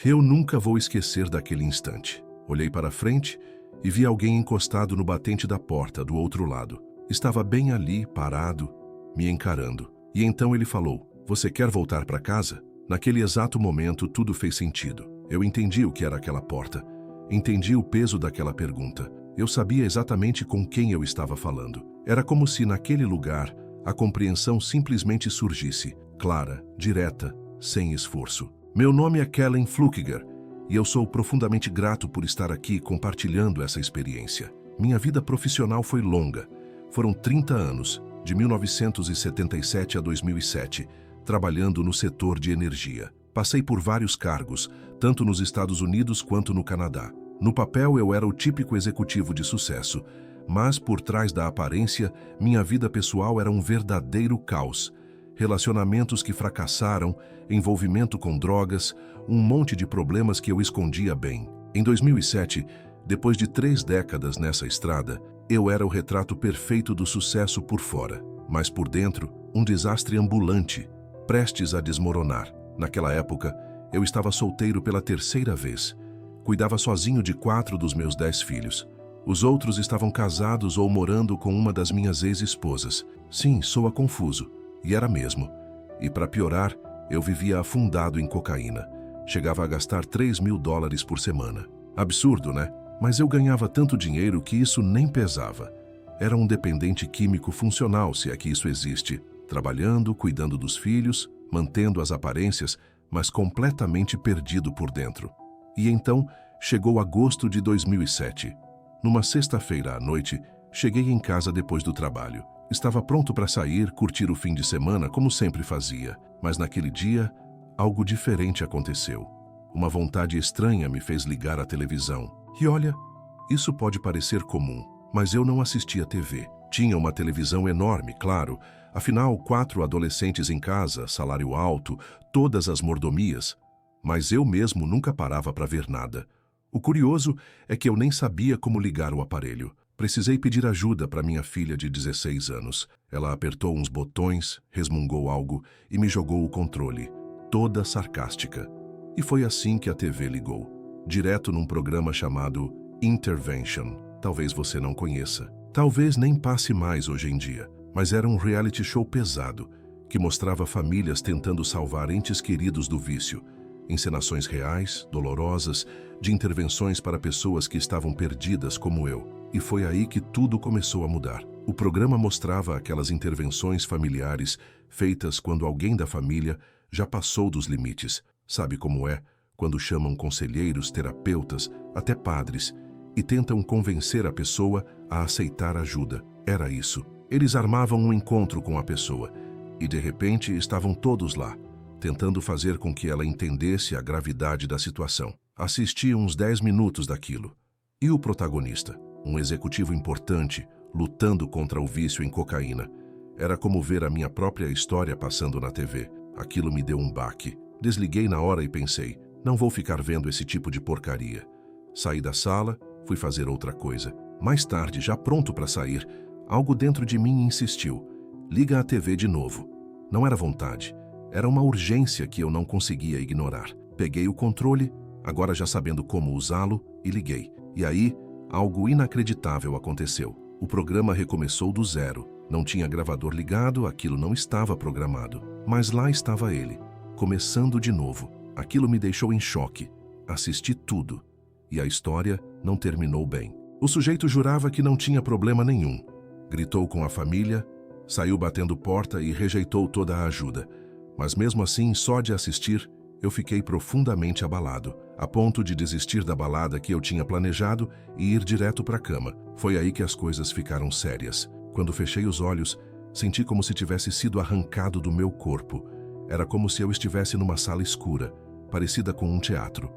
Eu nunca vou esquecer daquele instante. Olhei para frente e vi alguém encostado no batente da porta do outro lado. Estava bem ali, parado, me encarando. E então ele falou: "Você quer voltar para casa?" Naquele exato momento, tudo fez sentido. Eu entendi o que era aquela porta. Entendi o peso daquela pergunta. Eu sabia exatamente com quem eu estava falando. Era como se, naquele lugar, a compreensão simplesmente surgisse, clara, direta, sem esforço. Meu nome é Kellen Flukiger e eu sou profundamente grato por estar aqui compartilhando essa experiência. Minha vida profissional foi longa. Foram 30 anos, de 1977 a 2007, trabalhando no setor de energia. Passei por vários cargos, tanto nos Estados Unidos quanto no Canadá. No papel eu era o típico executivo de sucesso, mas por trás da aparência, minha vida pessoal era um verdadeiro caos. Relacionamentos que fracassaram, envolvimento com drogas, um monte de problemas que eu escondia bem. Em 2007, depois de 3 décadas nessa estrada, eu era o retrato perfeito do sucesso por fora, mas por dentro, um desastre ambulante, prestes a desmoronar. Naquela época, eu estava solteiro pela 3ª vez. Cuidava sozinho de 4 dos meus 10 filhos. Os outros estavam casados ou morando com uma das minhas ex-esposas. Sim, soa confuso. E era mesmo. E para piorar, eu vivia afundado em cocaína. Chegava a gastar $3.000 por semana. Absurdo, né? Mas eu ganhava tanto dinheiro que isso nem pesava. Era um dependente químico funcional, se é que isso existe. Trabalhando, cuidando dos filhos, mantendo as aparências, mas completamente perdido por dentro. E então, chegou agosto de 2007. Numa sexta-feira à noite, cheguei em casa depois do trabalho. Estava pronto para sair, curtir o fim de semana, como sempre fazia. Mas naquele dia, algo diferente aconteceu. Uma vontade estranha me fez ligar a televisão. E olha, isso pode parecer comum, mas eu não assistia TV. Tinha uma televisão enorme, claro. Afinal, 4 adolescentes em casa, salário alto, todas as mordomias. Mas eu mesmo nunca parava para ver nada. O curioso é que eu nem sabia como ligar o aparelho. Precisei pedir ajuda para minha filha de 16 anos. Ela apertou uns botões, resmungou algo e me jogou o controle, toda sarcástica. E foi assim que a TV ligou, direto num programa chamado Intervention. Talvez você não conheça. Talvez nem passe mais hoje em dia. Mas era um reality show pesado, que mostrava famílias tentando salvar entes queridos do vício. Encenações reais, dolorosas, de intervenções para pessoas que estavam perdidas como eu. E foi aí que tudo começou a mudar. O programa mostrava aquelas intervenções familiares feitas quando alguém da família já passou dos limites. Sabe como é? Quando chamam conselheiros, terapeutas, até padres, e tentam convencer a pessoa a aceitar ajuda. Era isso. Eles armavam um encontro com a pessoa e, de repente, estavam todos lá, tentando fazer com que ela entendesse a gravidade da situação. Assisti uns 10 minutos daquilo. E o protagonista, um executivo importante, lutando contra o vício em cocaína. Era como ver a minha própria história passando na TV. Aquilo me deu um baque. Desliguei na hora e pensei, não vou ficar vendo esse tipo de porcaria. Saí da sala, fui fazer outra coisa. Mais tarde, já pronto para sair, algo dentro de mim insistiu. Liga a TV de novo. Não era vontade. Era uma urgência que eu não conseguia ignorar. Peguei o controle, agora já sabendo como usá-lo, e liguei. E aí, algo inacreditável aconteceu. O programa recomeçou do zero. Não tinha gravador ligado, aquilo não estava programado. Mas lá estava ele, começando de novo. Aquilo me deixou em choque. Assisti tudo. E a história não terminou bem. O sujeito jurava que não tinha problema nenhum. Gritou com a família, saiu batendo porta e rejeitou toda a ajuda. Mas mesmo assim, só de assistir, eu fiquei profundamente abalado, a ponto de desistir da balada que eu tinha planejado e ir direto para a cama. Foi aí que as coisas ficaram sérias. Quando fechei os olhos, senti como se tivesse sido arrancado do meu corpo. Era como se eu estivesse numa sala escura, parecida com um teatro.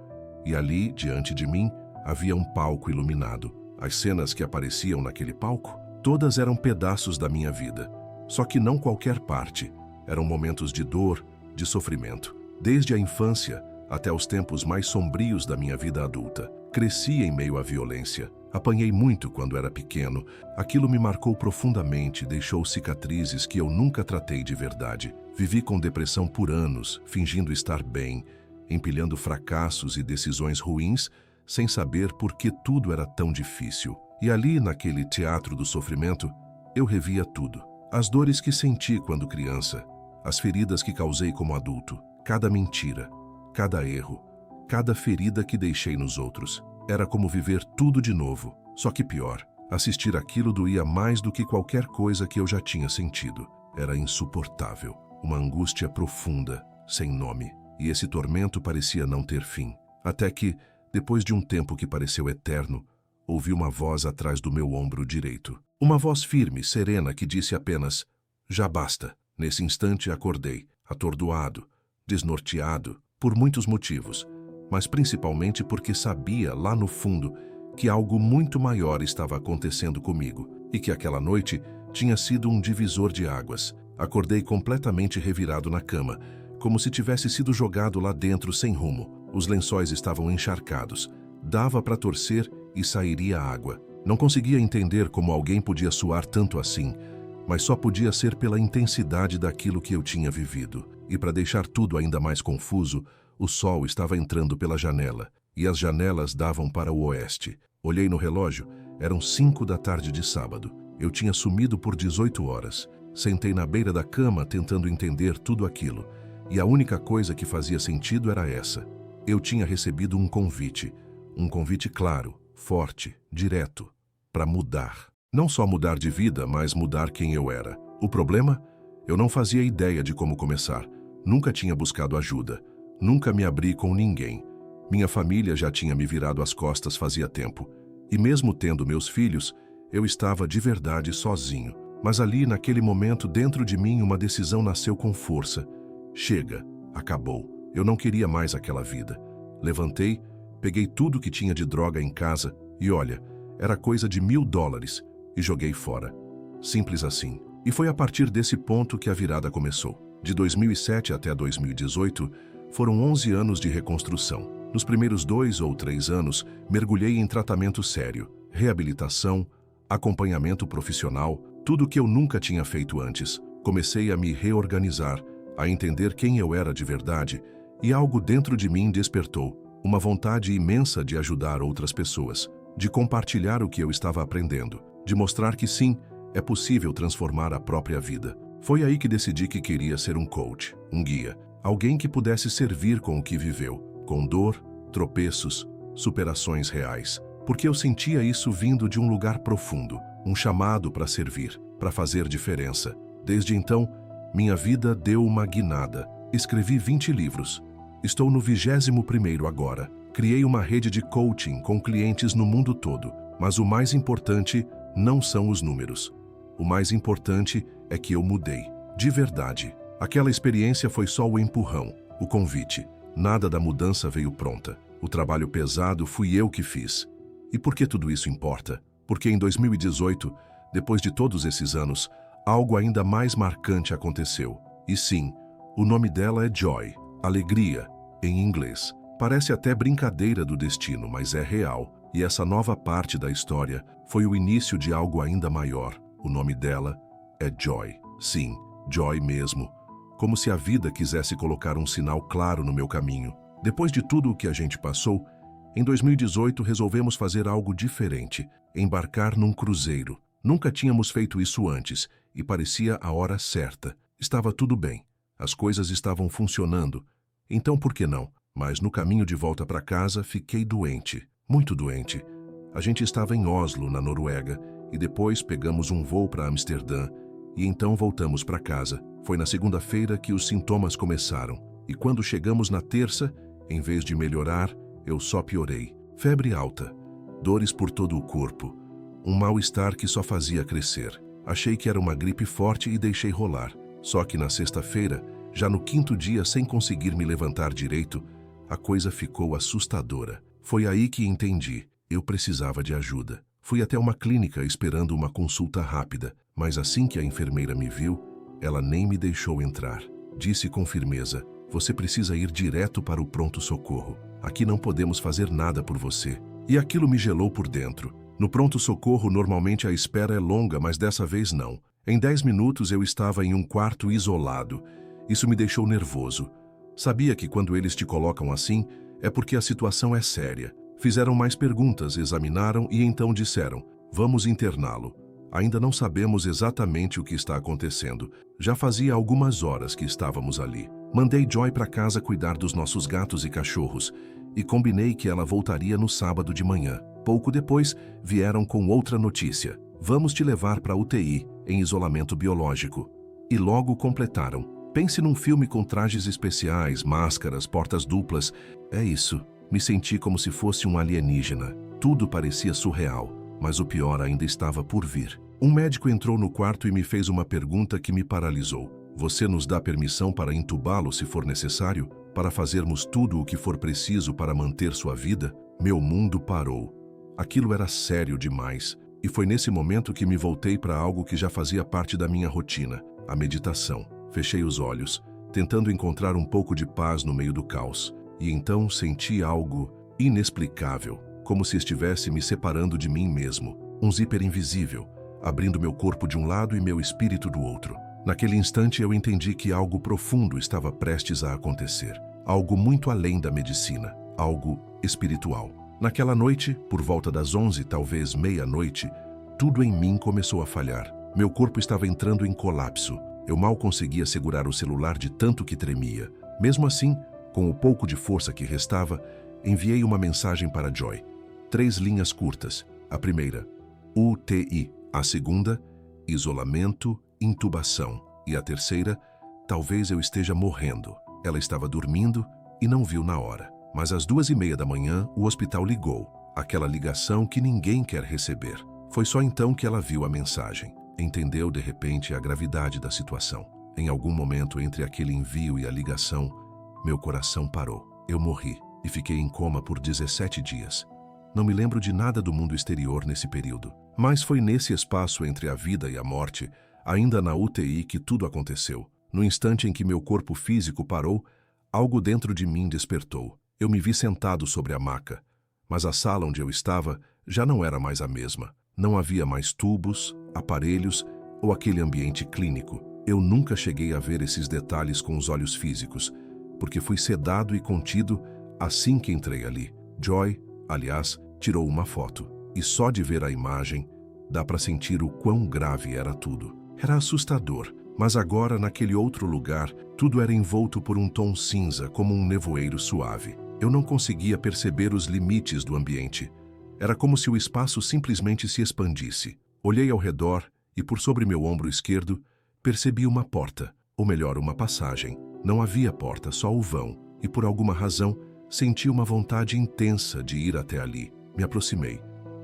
E ali, diante de mim, havia um palco iluminado. As cenas que apareciam naquele palco, todas eram pedaços da minha vida. Só que não qualquer parte. Eram momentos de dor, de sofrimento. Desde a infância até os tempos mais sombrios da minha vida adulta. Cresci em meio à violência. Apanhei muito quando era pequeno. Aquilo me marcou profundamente, deixou cicatrizes que eu nunca tratei de verdade. Vivi com depressão por anos, fingindo estar bem, empilhando fracassos e decisões ruins, sem saber por que tudo era tão difícil. E ali, naquele teatro do sofrimento, eu revia tudo. As dores que senti quando criança, as feridas que causei como adulto, cada mentira, cada erro, cada ferida que deixei nos outros. Era como viver tudo de novo, só que pior. Assistir aquilo doía mais do que qualquer coisa que eu já tinha sentido. Era insuportável, uma angústia profunda, sem nome. E esse tormento parecia não ter fim. Até que, depois de um tempo que pareceu eterno, ouvi uma voz atrás do meu ombro direito. Uma voz firme, serena, que disse apenas: "Já basta." Nesse instante acordei, atordoado, desnorteado, por muitos motivos, mas principalmente porque sabia, lá no fundo, que algo muito maior estava acontecendo comigo e que aquela noite tinha sido um divisor de águas. Acordei completamente revirado na cama, como se tivesse sido jogado lá dentro sem rumo. Os lençóis estavam encharcados. Dava para torcer e sairia água. Não conseguia entender como alguém podia suar tanto assim, mas só podia ser pela intensidade daquilo que eu tinha vivido. E para deixar tudo ainda mais confuso, o sol estava entrando pela janela, e as janelas davam para o oeste. Olhei no relógio, eram 5 da tarde de sábado. Eu tinha sumido por 18 horas. Sentei na beira da cama tentando entender tudo aquilo, e a única coisa que fazia sentido era essa. Eu tinha recebido um convite claro, forte, direto, para mudar. Não só mudar de vida, mas mudar quem eu era. O problema? Eu não fazia ideia de como começar. Nunca tinha buscado ajuda. Nunca me abri com ninguém. Minha família já tinha me virado as costas fazia tempo. E mesmo tendo meus filhos, eu estava de verdade sozinho. Mas ali, naquele momento, dentro de mim, uma decisão nasceu com força. Chega, acabou. Eu não queria mais aquela vida. Levantei, peguei tudo que tinha de droga em casa e olha, era coisa de $1000 e joguei fora. Simples assim. E foi a partir desse ponto que a virada começou. De 2007 até 2018, foram 11 anos de reconstrução. Nos primeiros 2 ou 3 anos, mergulhei em tratamento sério, reabilitação, acompanhamento profissional, tudo que eu nunca tinha feito antes. Comecei a me reorganizar, a entender quem eu era de verdade, e algo dentro de mim despertou, uma vontade imensa de ajudar outras pessoas, de compartilhar o que eu estava aprendendo, de mostrar que sim, é possível transformar a própria vida. Foi aí que decidi que queria ser um coach, um guia, alguém que pudesse servir com o que viveu, com dor, tropeços, superações reais, porque eu sentia isso vindo de um lugar profundo, um chamado para servir, para fazer diferença. Desde então, minha vida deu uma guinada. Escrevi 20 livros. Estou no 21º agora. Criei uma rede de coaching com clientes no mundo todo. Mas o mais importante não são os números. O mais importante é que eu mudei. De verdade. Aquela experiência foi só o empurrão, o convite. Nada da mudança veio pronta. O trabalho pesado fui eu que fiz. E por que tudo isso importa? Porque em 2018, depois de todos esses anos, algo ainda mais marcante aconteceu. E sim, o nome dela é Joy, alegria, em inglês. Parece até brincadeira do destino, mas é real. E essa nova parte da história foi o início de algo ainda maior. O nome dela é Joy. Sim, Joy mesmo. Como se a vida quisesse colocar um sinal claro no meu caminho. Depois de tudo o que a gente passou, em 2018 resolvemos fazer algo diferente, embarcar num cruzeiro. Nunca tínhamos feito isso antes e parecia a hora certa. Estava tudo bem, as coisas estavam funcionando, então por que não? Mas no caminho de volta para casa fiquei doente, muito doente. A gente estava em Oslo, na Noruega, e depois pegamos um voo para Amsterdã e então voltamos para casa. Foi na segunda-feira que os sintomas começaram e quando chegamos na terça, em vez de melhorar, eu só piorei. Febre alta, dores por todo o corpo, um mal-estar que só fazia crescer. Achei que era uma gripe forte e deixei rolar. Só que na sexta-feira, já no 5º dia sem conseguir me levantar direito, a coisa ficou assustadora. Foi aí que entendi, eu precisava de ajuda. Fui até uma clínica esperando uma consulta rápida, mas assim que a enfermeira me viu, ela nem me deixou entrar. Disse com firmeza: "Você precisa ir direto para o pronto-socorro. Aqui não podemos fazer nada por você." E aquilo me gelou por dentro. No pronto-socorro, normalmente a espera é longa, mas dessa vez não. Em 10 minutos eu estava em um quarto isolado. Isso me deixou nervoso. Sabia que quando eles te colocam assim, é porque a situação é séria. Fizeram mais perguntas, examinaram e então disseram: vamos interná-lo. Ainda não sabemos exatamente o que está acontecendo. Já fazia algumas horas que estávamos ali. Mandei Joy para casa cuidar dos nossos gatos e cachorros e combinei que ela voltaria no sábado de manhã. Pouco depois, vieram com outra notícia: vamos te levar para a UTI, em isolamento biológico. E logo completaram: pense num filme com trajes especiais, máscaras, portas duplas. É isso. Me senti como se fosse um alienígena. Tudo parecia surreal, mas o pior ainda estava por vir. Um médico entrou no quarto e me fez uma pergunta que me paralisou. Você nos dá permissão para entubá-lo se for necessário? Para fazermos tudo o que for preciso para manter sua vida? Meu mundo parou. Aquilo era sério demais. E foi nesse momento que me voltei para algo que já fazia parte da minha rotina: a meditação. Fechei os olhos, tentando encontrar um pouco de paz no meio do caos. E então senti algo inexplicável, como se estivesse me separando de mim mesmo. Um zíper invisível, abrindo meu corpo de um lado e meu espírito do outro. Naquele instante eu entendi que algo profundo estava prestes a acontecer. Algo muito além da medicina, algo espiritual. Naquela noite, por volta das 11, talvez meia-noite, tudo em mim começou a falhar. Meu corpo estava entrando em colapso. Eu mal conseguia segurar o celular de tanto que tremia. Mesmo assim, com o pouco de força que restava, enviei uma mensagem para Joy. 3 linhas curtas. A primeira: UTI. A segunda: isolamento, intubação. E a terceira: talvez eu esteja morrendo. Ela estava dormindo e não viu na hora. Mas às 2:30 da manhã, o hospital ligou. Aquela ligação que ninguém quer receber. Foi só então que ela viu a mensagem. Entendeu de repente a gravidade da situação. Em algum momento entre aquele envio e a ligação, meu coração parou. Eu morri e fiquei em coma por 17 dias. Não me lembro de nada do mundo exterior nesse período. Mas foi nesse espaço entre a vida e a morte, ainda na UTI, que tudo aconteceu. No instante em que meu corpo físico parou, algo dentro de mim despertou. Eu me vi sentado sobre a maca, mas a sala onde eu estava já não era mais a mesma. Não havia mais tubos, aparelhos ou aquele ambiente clínico. Eu nunca cheguei a ver esses detalhes com os olhos físicos, porque fui sedado e contido assim que entrei ali. Joy, aliás, tirou uma foto, e só de ver a imagem, dá para sentir o quão grave era tudo. Era assustador, mas agora, naquele outro lugar, tudo era envolto por um tom cinza, como um nevoeiro suave. Eu não conseguia perceber os limites do ambiente. Era como se o espaço simplesmente se expandisse. Olhei ao redor e, por sobre meu ombro esquerdo, percebi uma porta, ou melhor, uma passagem. Não havia porta, só o vão, e por alguma razão, senti uma vontade intensa de ir até ali. Me aproximei.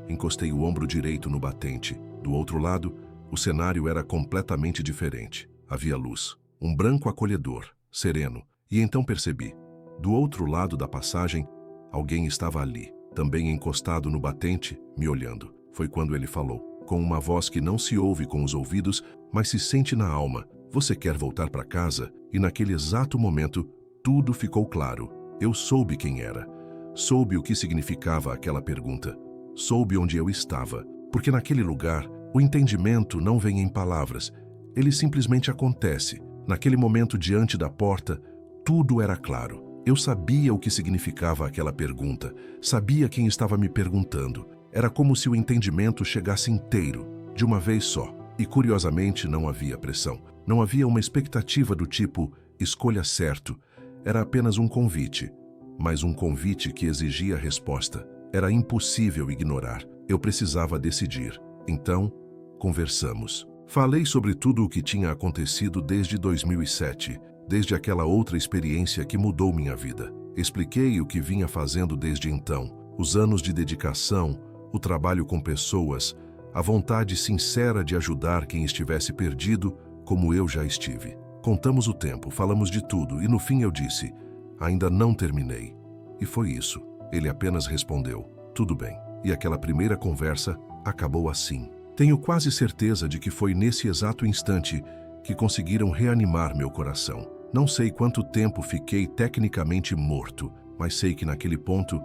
Encostei o ombro direito no batente. Do outro lado, o cenário era completamente diferente. Havia luz. Um branco acolhedor, sereno. E então percebi. Do outro lado da passagem, alguém estava ali, também encostado no batente, me olhando. Foi quando ele falou, com uma voz que não se ouve com os ouvidos, mas se sente na alma: você quer voltar para casa? E naquele exato momento, tudo ficou claro. Eu soube quem era. Soube o que significava aquela pergunta. Soube onde eu estava. Porque naquele lugar, o entendimento não vem em palavras. Ele simplesmente acontece. Naquele momento diante da porta, tudo era claro. Eu sabia o que significava aquela pergunta. Sabia quem estava me perguntando. Era como se o entendimento chegasse inteiro, de uma vez só. E curiosamente não havia pressão. Não havia uma expectativa do tipo, escolha certo. Era apenas um convite. Mas um convite que exigia resposta. Era impossível ignorar. Eu precisava decidir. Então, conversamos. Falei sobre tudo o que tinha acontecido desde 2007, desde aquela outra experiência que mudou minha vida. Expliquei o que vinha fazendo desde então, os anos de dedicação, o trabalho com pessoas, a vontade sincera de ajudar quem estivesse perdido, como eu já estive. Contamos o tempo, falamos de tudo e no fim eu disse, ainda não terminei. E foi isso. Ele apenas respondeu, tudo bem. E aquela primeira conversa acabou assim. Tenho quase certeza de que foi nesse exato instante que conseguiram reanimar meu coração. Não sei quanto tempo fiquei tecnicamente morto, mas sei que naquele ponto,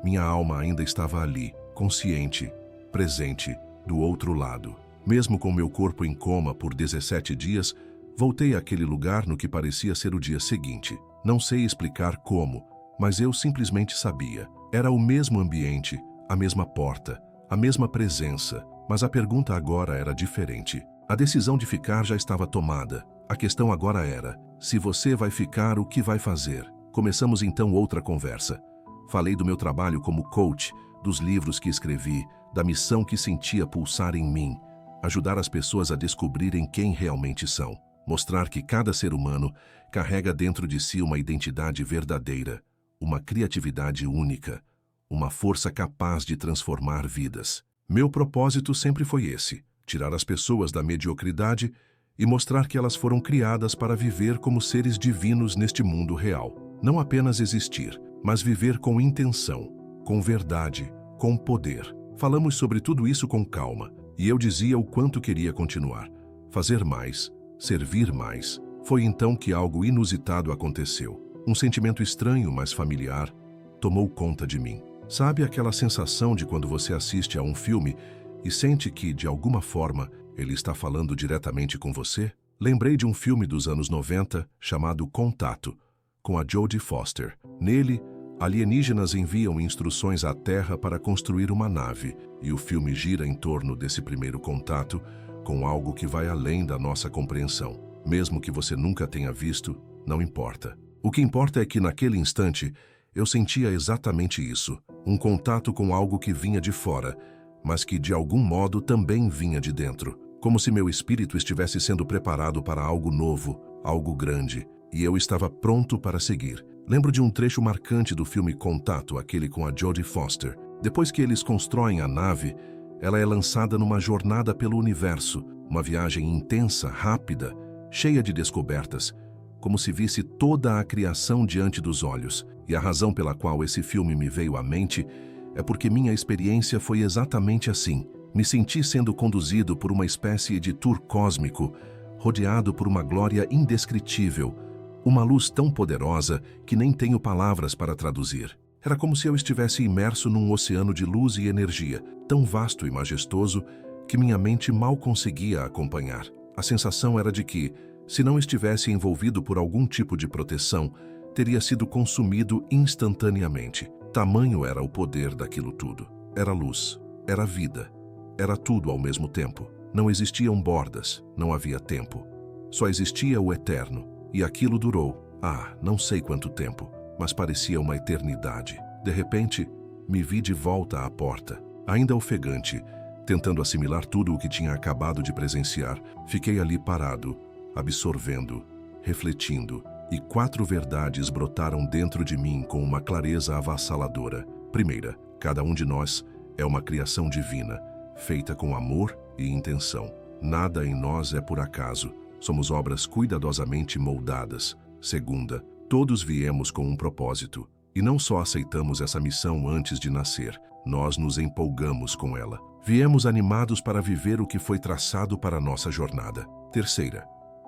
minha alma ainda estava ali, consciente, presente, do outro lado. Mesmo com meu corpo em coma por 17 dias, voltei àquele lugar no que parecia ser o dia seguinte. Não sei explicar como, mas eu simplesmente sabia. Era o mesmo ambiente, a mesma porta, a mesma presença, mas a pergunta agora era diferente. A decisão de ficar já estava tomada. A questão agora era: se você vai ficar, o que vai fazer? Começamos então outra conversa. Falei do meu trabalho como coach, dos livros que escrevi, da missão que sentia pulsar em mim, ajudar as pessoas a descobrirem quem realmente são, mostrar que cada ser humano carrega dentro de si uma identidade verdadeira, uma criatividade única, uma força capaz de transformar vidas. Meu propósito sempre foi esse: tirar as pessoas da mediocridade e mostrar que elas foram criadas para viver como seres divinos neste mundo real. Não apenas existir, mas viver com intenção, com verdade, com poder. Falamos sobre tudo isso com calma, e eu dizia o quanto queria continuar, fazer mais, servir mais. Foi então que algo inusitado aconteceu. Um sentimento estranho, mas familiar, tomou conta de mim. Sabe aquela sensação de quando você assiste a um filme e sente que, de alguma forma, ele está falando diretamente com você? Lembrei de um filme dos anos 90 chamado Contato, com a Jodie Foster. Nele, alienígenas enviam instruções à Terra para construir uma nave, e o filme gira em torno desse primeiro contato com algo que vai além da nossa compreensão. Mesmo que você nunca tenha visto, não importa. O que importa é que, naquele instante, eu sentia exatamente isso, um contato com algo que vinha de fora, mas que, de algum modo, também vinha de dentro, como se meu espírito estivesse sendo preparado para algo novo, algo grande, e eu estava pronto para seguir. Lembro de um trecho marcante do filme Contato, aquele com a Jodie Foster. Depois que eles constroem a nave, ela é lançada numa jornada pelo universo, uma viagem intensa, rápida, cheia de descobertas, como se visse toda a criação diante dos olhos. E a razão pela qual esse filme me veio à mente é porque minha experiência foi exatamente assim. Me senti sendo conduzido por uma espécie de tour cósmico, rodeado por uma glória indescritível, uma luz tão poderosa que nem tenho palavras para traduzir. Era como se eu estivesse imerso num oceano de luz e energia, tão vasto e majestoso que minha mente mal conseguia acompanhar. A sensação era de que, se não estivesse envolvido por algum tipo de proteção, teria sido consumido instantaneamente. Tamanho era o poder daquilo tudo. Era luz, era vida, era tudo ao mesmo tempo. Não existiam bordas, não havia tempo. Só existia o eterno. E aquilo durou, não sei quanto tempo, mas parecia uma eternidade. De repente, me vi de volta à porta, ainda ofegante, tentando assimilar tudo o que tinha acabado de presenciar. Fiquei ali parado, absorvendo, refletindo, e 4 verdades brotaram dentro de mim com uma clareza avassaladora. Primeira, cada um de nós é uma criação divina, feita com amor e intenção. Nada em nós é por acaso. Somos obras cuidadosamente moldadas. Segunda, todos viemos com um propósito. E não só aceitamos essa missão antes de nascer, nós nos empolgamos com ela. Viemos animados para viver o que foi traçado para a nossa jornada. Terceira,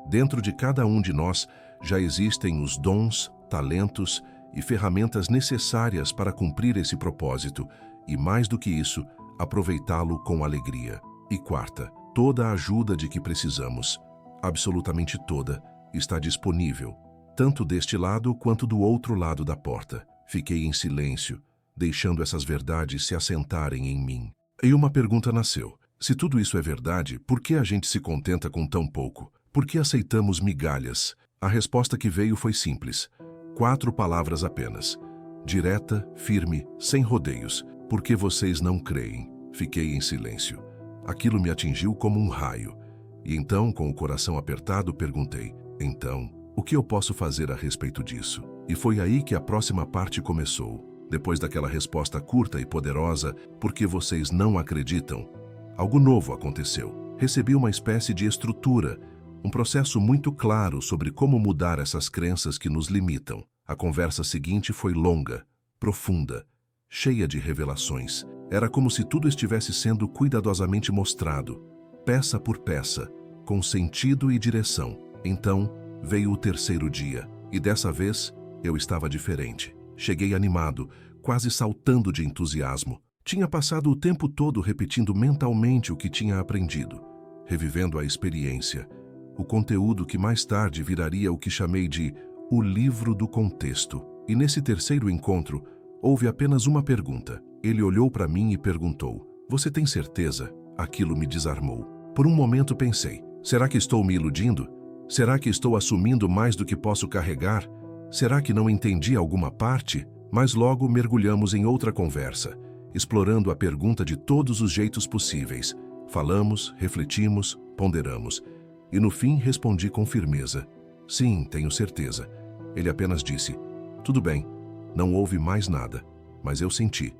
dentro de cada um de nós já existem os dons, talentos e ferramentas necessárias para cumprir esse propósito e, mais do que isso, aproveitá-lo com alegria. E quarta, toda a ajuda de que precisamos, absolutamente toda, está disponível, tanto deste lado quanto do outro lado da porta. Fiquei em silêncio, deixando essas verdades se assentarem em mim. E uma pergunta nasceu. Se tudo isso é verdade, por que a gente se contenta com tão pouco? Por que aceitamos migalhas? A resposta que veio foi simples. 4 palavras apenas. Direta, firme, sem rodeios. Porque vocês não creem. Fiquei em silêncio. Aquilo me atingiu como um raio. E então, com o coração apertado, perguntei: então, o que eu posso fazer a respeito disso? E foi aí que a próxima parte começou. Depois daquela resposta curta e poderosa, porque vocês não acreditam, algo novo aconteceu. Recebi uma espécie de estrutura, um processo muito claro sobre como mudar essas crenças que nos limitam. A conversa seguinte foi longa, profunda, cheia de revelações. Era como se tudo estivesse sendo cuidadosamente mostrado, peça por peça, com sentido e direção. Então, veio o terceiro dia, e dessa vez, eu estava diferente. Cheguei animado, quase saltando de entusiasmo. Tinha passado o tempo todo repetindo mentalmente o que tinha aprendido, revivendo a experiência, o conteúdo que mais tarde viraria o que chamei de O livro do contexto. E nesse terceiro encontro, houve apenas uma pergunta. Ele olhou para mim e perguntou: "Você tem certeza?" Aquilo me desarmou. Por um momento pensei: será que estou me iludindo? Será que estou assumindo mais do que posso carregar? Será que não entendi alguma parte? Mas logo mergulhamos em outra conversa, explorando a pergunta de todos os jeitos possíveis. Falamos, refletimos, ponderamos. E no fim respondi com firmeza: "Sim, tenho certeza." Ele apenas disse: "Tudo bem." Não houve mais nada, mas eu senti.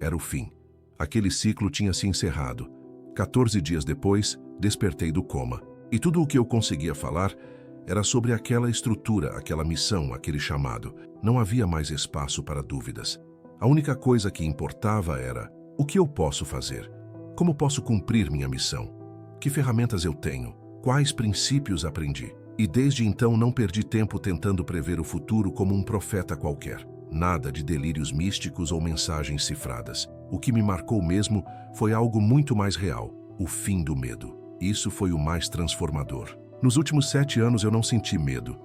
Era o fim. Aquele ciclo tinha se encerrado. 14 dias depois, despertei do coma. E tudo o que eu conseguia falar era sobre aquela estrutura, aquela missão, aquele chamado. Não havia mais espaço para dúvidas. A única coisa que importava era: o que eu posso fazer? Como posso cumprir minha missão? Que ferramentas eu tenho? Quais princípios aprendi? E desde então não perdi tempo tentando prever o futuro como um profeta qualquer. Nada de delírios místicos ou mensagens cifradas. O que me marcou mesmo foi algo muito mais real: o fim do medo. Isso foi o mais transformador. Nos últimos 7 anos eu não senti medo.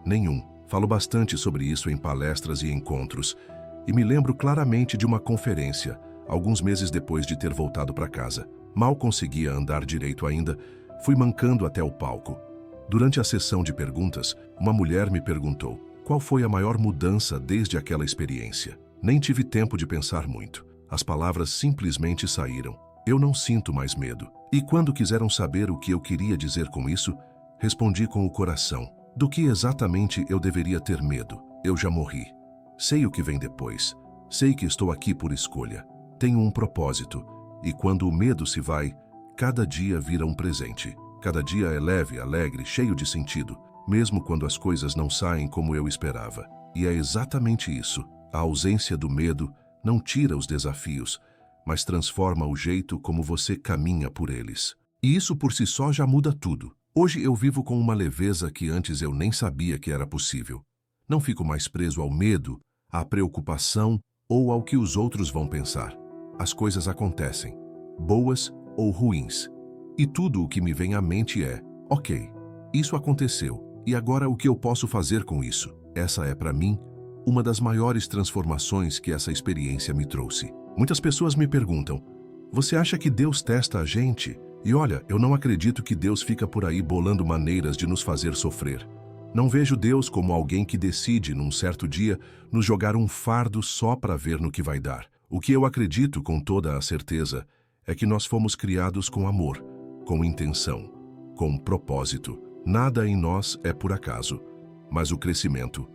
Nenhum. Falo bastante sobre isso em palestras e encontros. E me lembro claramente de uma conferência, alguns meses depois de ter voltado para casa. Mal conseguia andar direito ainda, fui mancando até o palco. Durante a sessão de perguntas, uma mulher me perguntou: qual foi a maior mudança desde aquela experiência? Nem tive tempo de pensar muito. As palavras simplesmente saíram: eu não sinto mais medo. E quando quiseram saber o que eu queria dizer com isso, respondi com o coração: do que exatamente eu deveria ter medo? Eu já morri. Sei o que vem depois. Sei que estou aqui por escolha. Tenho um propósito. E quando o medo se vai, cada dia vira um presente. Cada dia é leve, alegre, cheio de sentido, mesmo quando as coisas não saem como eu esperava. E é exatamente isso. A ausência do medo não tira os desafios, mas transforma o jeito como você caminha por eles. E isso por si só já muda tudo. Hoje eu vivo com uma leveza que antes eu nem sabia que era possível. Não fico mais preso ao medo, à preocupação ou ao que os outros vão pensar. As coisas acontecem, boas ou ruins. E tudo o que me vem à mente é: ok, isso aconteceu, e agora o que eu posso fazer com isso? Essa é, para mim, uma das maiores transformações que essa experiência me trouxe. Muitas pessoas me perguntam: você acha que Deus testa a gente? E olha, eu não acredito que Deus fica por aí bolando maneiras de nos fazer sofrer. Não vejo Deus como alguém que decide, num certo dia, nos jogar um fardo só para ver no que vai dar. O que eu acredito com toda a certeza é que nós fomos criados com amor, com intenção, com propósito. Nada em nós é por acaso. Mas o crescimento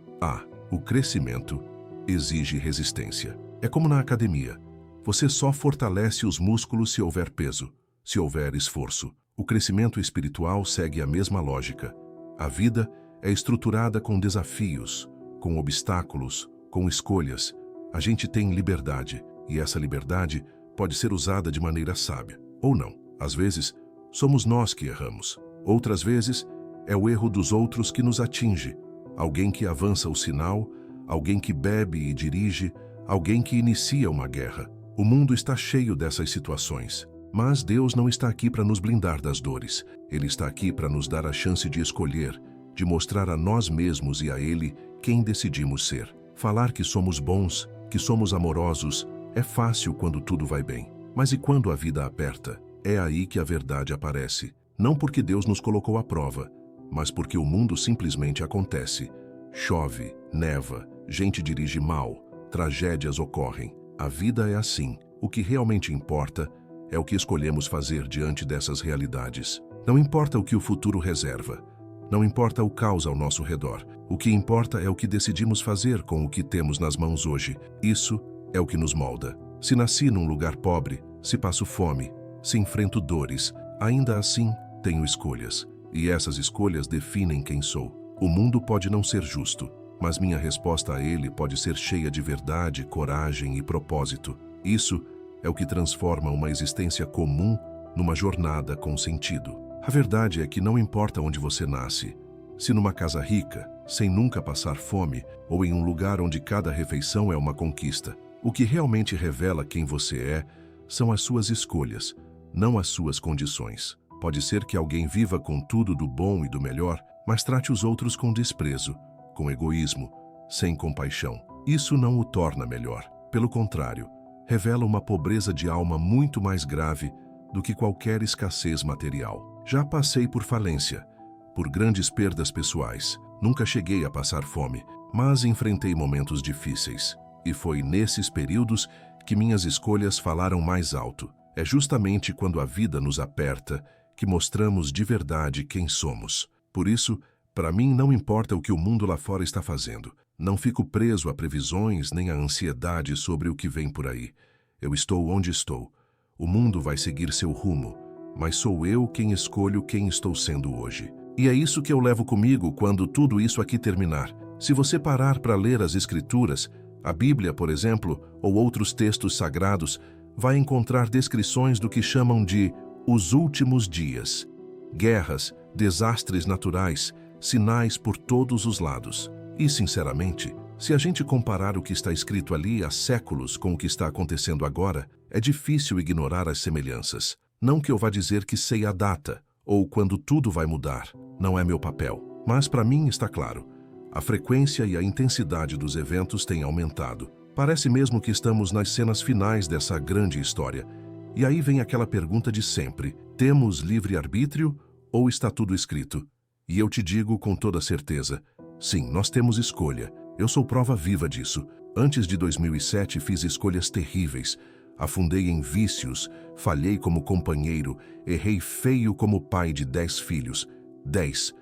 exige resistência. É como na academia. Você só fortalece os músculos se houver peso, se houver esforço. O crescimento espiritual segue a mesma lógica. A vida é estruturada com desafios, com obstáculos, com escolhas. A gente tem liberdade, e essa liberdade pode ser usada de maneira sábia, ou não. Às vezes, somos nós que erramos. Outras vezes, é o erro dos outros que nos atinge. Alguém que avança o sinal, alguém que bebe e dirige, alguém que inicia uma guerra. O mundo está cheio dessas situações. Mas Deus não está aqui para nos blindar das dores. Ele está aqui para nos dar a chance de escolher, de mostrar a nós mesmos e a Ele quem decidimos ser. Falar que somos bons, que somos amorosos, é fácil quando tudo vai bem. Mas e quando a vida aperta? É aí que a verdade aparece. Não porque Deus nos colocou à prova, mas porque o mundo simplesmente acontece. Chove, neva, gente dirige mal, tragédias ocorrem. A vida é assim. O que realmente importa é o que escolhemos fazer diante dessas realidades. Não importa o que o futuro reserva. Não importa o caos ao nosso redor. O que importa é o que decidimos fazer com o que temos nas mãos hoje. Isso é o que nos molda. Se nasci num lugar pobre, se passo fome, se enfrento dores, ainda assim tenho escolhas. E essas escolhas definem quem sou. O mundo pode não ser justo, mas minha resposta a ele pode ser cheia de verdade, coragem e propósito. Isso é o que transforma uma existência comum numa jornada com sentido. A verdade é que não importa onde você nasce, se numa casa rica, sem nunca passar fome, ou em um lugar onde cada refeição é uma conquista. O que realmente revela quem você é são as suas escolhas, não as suas condições. Pode ser que alguém viva com tudo do bom e do melhor, mas trate os outros com desprezo, com egoísmo, sem compaixão. Isso não o torna melhor. Pelo contrário, revela uma pobreza de alma muito mais grave do que qualquer escassez material. Já passei por falência, por grandes perdas pessoais. Nunca cheguei a passar fome, mas enfrentei momentos difíceis. E foi nesses períodos que minhas escolhas falaram mais alto. É justamente quando a vida nos aperta que mostramos de verdade quem somos. Por isso, para mim não importa o que o mundo lá fora está fazendo. Não fico preso a previsões nem a ansiedade sobre o que vem por aí. Eu estou onde estou. O mundo vai seguir seu rumo, mas sou eu quem escolho quem estou sendo hoje. E é isso que eu levo comigo quando tudo isso aqui terminar. Se você parar para ler as Escrituras, a Bíblia, por exemplo, ou outros textos sagrados, vai encontrar descrições do que chamam de os últimos dias. Guerras, desastres naturais, sinais por todos os lados. E, sinceramente, se a gente comparar o que está escrito ali há séculos com o que está acontecendo agora, é difícil ignorar as semelhanças. Não que eu vá dizer que sei a data, ou quando tudo vai mudar. Não é meu papel. Mas para mim está claro. A frequência e a intensidade dos eventos têm aumentado. Parece mesmo que estamos nas cenas finais dessa grande história. E aí vem aquela pergunta de sempre: temos livre-arbítrio ou está tudo escrito? E eu te digo com toda certeza, sim, nós temos escolha. Eu sou prova viva disso. Antes de 2007 fiz escolhas terríveis. Afundei em vícios, falhei como companheiro, errei feio como pai de 10 filhos. 10.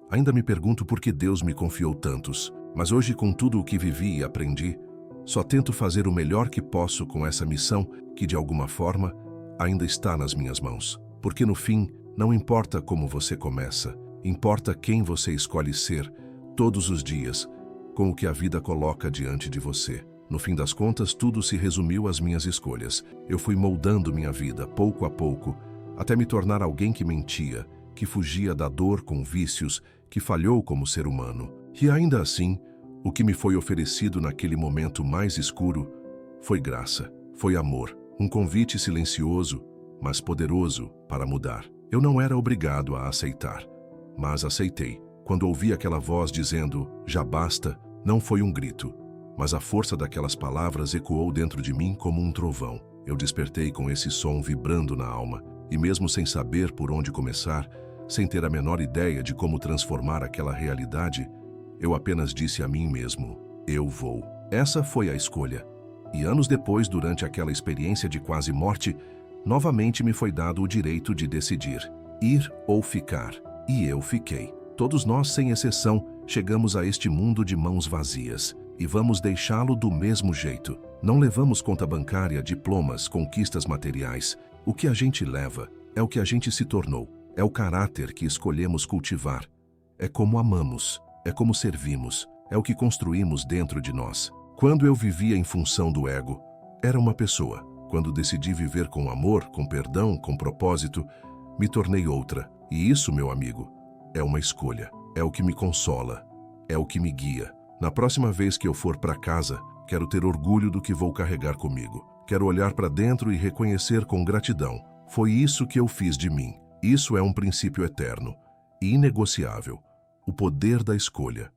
Ainda me pergunto por que Deus me confiou tantos. Mas hoje, com tudo o que vivi e aprendi, só tento fazer o melhor que posso com essa missão que, de alguma forma, ainda está nas minhas mãos. Porque no fim, não importa como você começa, importa quem você escolhe ser, todos os dias, com o que a vida coloca diante de você. No fim das contas, tudo se resumiu às minhas escolhas. Eu fui moldando minha vida, pouco a pouco, até me tornar alguém que mentia, que fugia da dor com vícios, que falhou como ser humano. E ainda assim, o que me foi oferecido naquele momento mais escuro foi graça, foi amor, um convite silencioso, mas poderoso para mudar. Eu não era obrigado a aceitar, mas aceitei. Quando ouvi aquela voz dizendo, já basta, não foi um grito, mas a força daquelas palavras ecoou dentro de mim como um trovão. Eu despertei com esse som vibrando na alma, e mesmo sem saber por onde começar, sem ter a menor ideia de como transformar aquela realidade, eu apenas disse a mim mesmo, eu vou. Essa foi a escolha. E anos depois, durante aquela experiência de quase morte, novamente me foi dado o direito de decidir, ir ou ficar. E eu fiquei. Todos nós, sem exceção, chegamos a este mundo de mãos vazias. E vamos deixá-lo do mesmo jeito. Não levamos conta bancária, diplomas, conquistas materiais. O que a gente leva é o que a gente se tornou. É o caráter que escolhemos cultivar. É como amamos. É como servimos. É o que construímos dentro de nós. Quando eu vivia em função do ego, era uma pessoa. Quando decidi viver com amor, com perdão, com propósito, me tornei outra. E isso, meu amigo, é uma escolha. É o que me consola. É o que me guia. Na próxima vez que eu for para casa, quero ter orgulho do que vou carregar comigo. Quero olhar para dentro e reconhecer com gratidão. Foi isso que eu fiz de mim. Isso é um princípio eterno e inegociável. O poder da escolha.